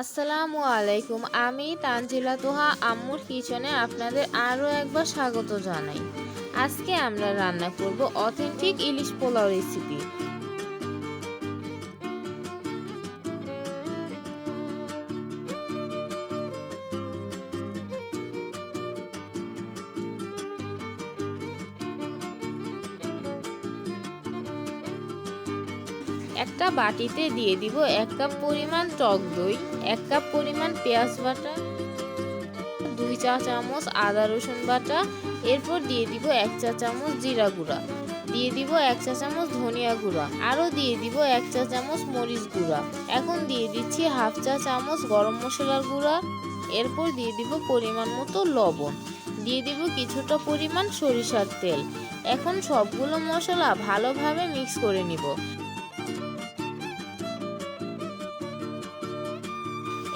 আসসালামু আলাইকুম। আমি তানজিলা তোহা আম্মুর কিচেনে আপনাদের আরও একবার স্বাগত জানাই। আজকে আমরা রান্না করব অথেন্টিক ইলিশ পোলাও রেসিপি। একটা বাটিতে দিয়ে দিব 1 কাপ পরিমাণ টক দই, 1 কাপ পরিমাণ পেঁয়াজ বাটা, 2 চা চামচ আদা রসুন বাটা, এরপর দিয়ে দিব 1 চা চামচ জিরা গুঁড়া, দিয়ে দিব 1 চা চামচ ধনিয়া গুঁড়া, আরও দিয়ে দিব 1 চা চামচ মরিচ গুঁড়া। এখন দিয়ে দিচ্ছি হাফ চা চামচ গরম মশলার গুঁড়া, এরপর দিয়ে দিব পরিমাণ মতো লবণ, দিয়ে দিব কিছুটা পরিমাণ সরিষার তেল। এখন সবগুলো মশলা ভালোভাবে মিক্স করে নিব।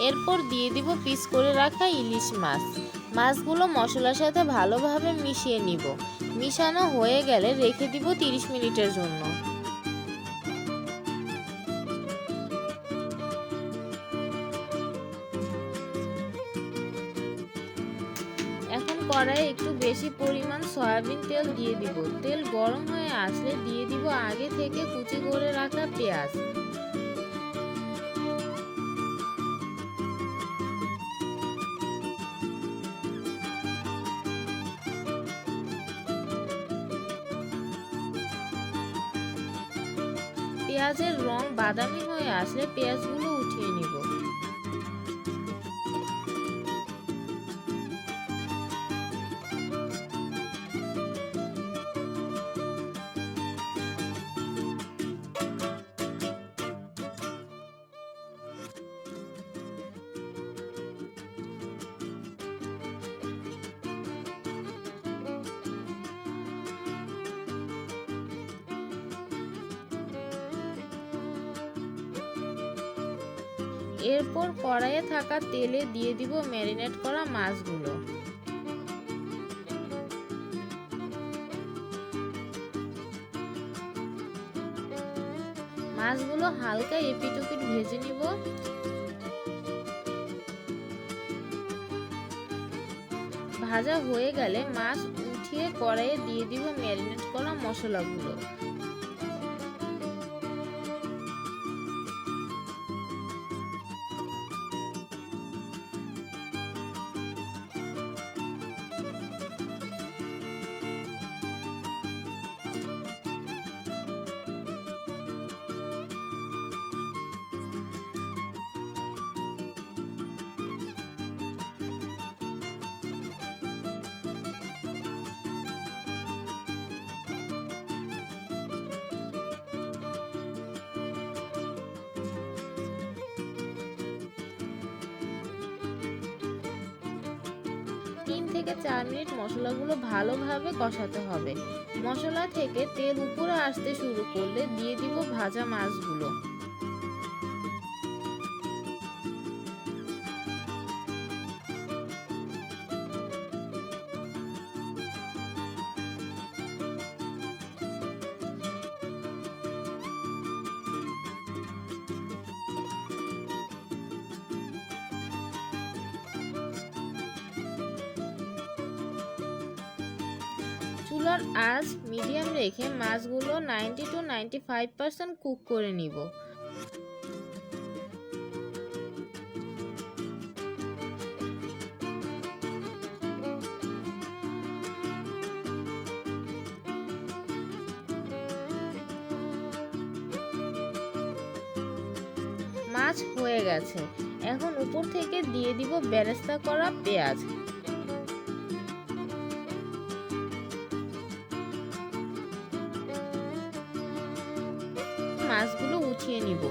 এরপর দিয়ে দিব পিস করে রাখা ইলিশ মাছ। মাছগুলো মশলার সাথে ভালোভাবে মিশিয়ে নিব। মিশানো হয়ে গেলে রেখে দিব 30 মিনিটের জন্য। এখন কড়াইয়ে একটু বেশি পরিমাণ সয়াবিন তেল দিয়ে দিব। তেল গরম হয়ে আসলে দিয়ে দিব আগে থেকে কুচি করে রাখা পেঁয়াজ। পেঁয়াজের রং বাদামি হয়ে আসলে পেঁয়াজগুলো উঠিয়ে নিব। এরপর কড়াইয়ে থাকা তেলে দিয়ে দিব ম্যারিনেট করা মাছগুলো। মাছগুলো হালকা এপিট ওপিট ভেজে নিব। ভাজা হয়ে গেলে মাছ উঠিয়ে কড়াইয়ে দিয়ে দিব ম্যারিনেট করা মশলাগুলো। থেকে 4 মিনিট মশলাগুলো ভালোভাবে কষাতে হবে। মশলা থেকে তেল উপরে আসতে শুরু করলে দিয়ে দিব ভাজা মাছগুলো। চুলার আঁচ মিডিয়াম রেখে মাছগুলো 90 to 95% কুক করে নিব। মাছ হয়ে গেছে। এখন উপর থেকে দিয়ে দিব বেরেস্তা করা পেঁয়াজ। মাছগুলো উঠিয়ে নিব।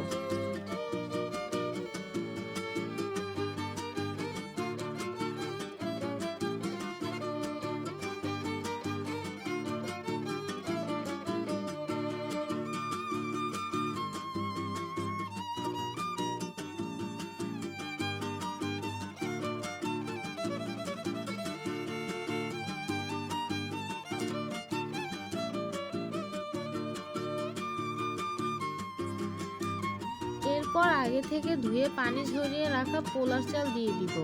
এরপর আগে থেকে ধুয়ে পানি ঝরিয়ে রাখা পোলার চাল দিয়ে দিব।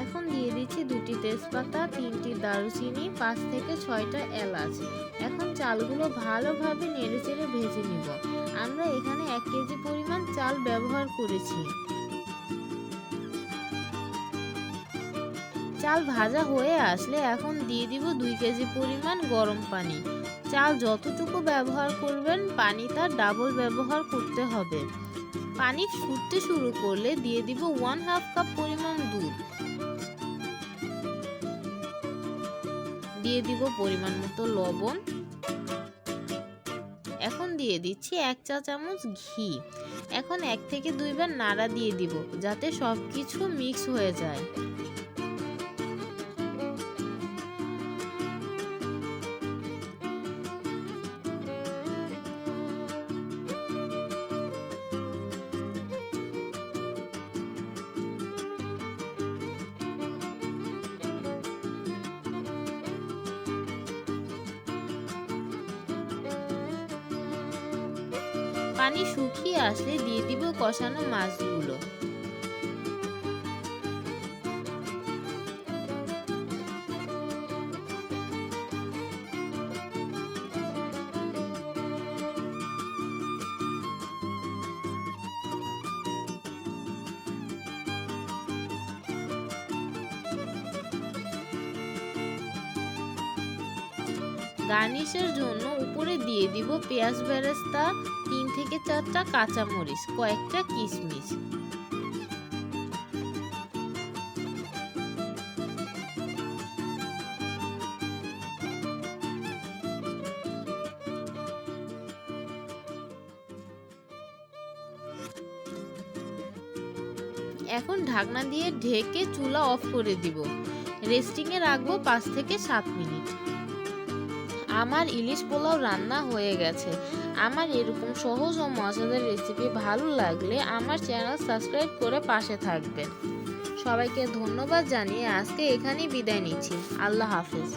এখন দিয়ে দিচ্ছি 2টি তেজপাতা, 3টি দারুচিনি, 5 থেকে 6টা এলাচ। এখন চালগুলো ভালোভাবে নেড়েচেড়ে ভেজে নিব। আমরা এখানে 1 কেজি পরিমাণ চাল ব্যবহার করেছি। চাল ভাজা হয়ে আসলে এখন দিয়ে দিব 2 কেজি পরিমাণ গরম পানি। চাল যতটুকু ব্যবহার করবেন পানি তার ডাবল ব্যবহার করতে হবে। পানি ফুটতে শুরু করলে দিয়ে দিব 1/2 কাপ পরিমাণ দুধ। দিয়ে দিব পরিমাণ মতো লবণ। এখন দিয়ে দিচ্ছি 1 চা চামচ ঘি। এখন 1 থেকে 2 বার নাড়া দিয়ে দিব যাতে সবকিছু মিক্স হয়ে যায়। পানি শুকিয়ে আসলে দিয়ে দিব কষানো মাছগুলো। গার্নিশের জন্য উপরে দিয়ে দিব পেঁয়াজ বেরেস্তা, 3 থেকে 4টা কাঁচামরিচ, কয়েকটা কিশমিশ। এখন ঢাকনা দিয়ে ঢেকে চুলা অফ করে দিব। রেস্টিংয়ে রাখবো 5 থেকে 7 মিনিট। আমার ইলিশ পোলাও রান্না হয়ে গেছে। আমার এরকম সহজ ও মজাদার রেসিপি ভালো লাগলে আমার চ্যানেল সাবস্ক্রাইব করে পাশে থাকবেন। সবাইকে ধন্যবাদ জানিয়ে আজকে এখানেই বিদায় নিচ্ছি। আল্লাহ হাফেজ।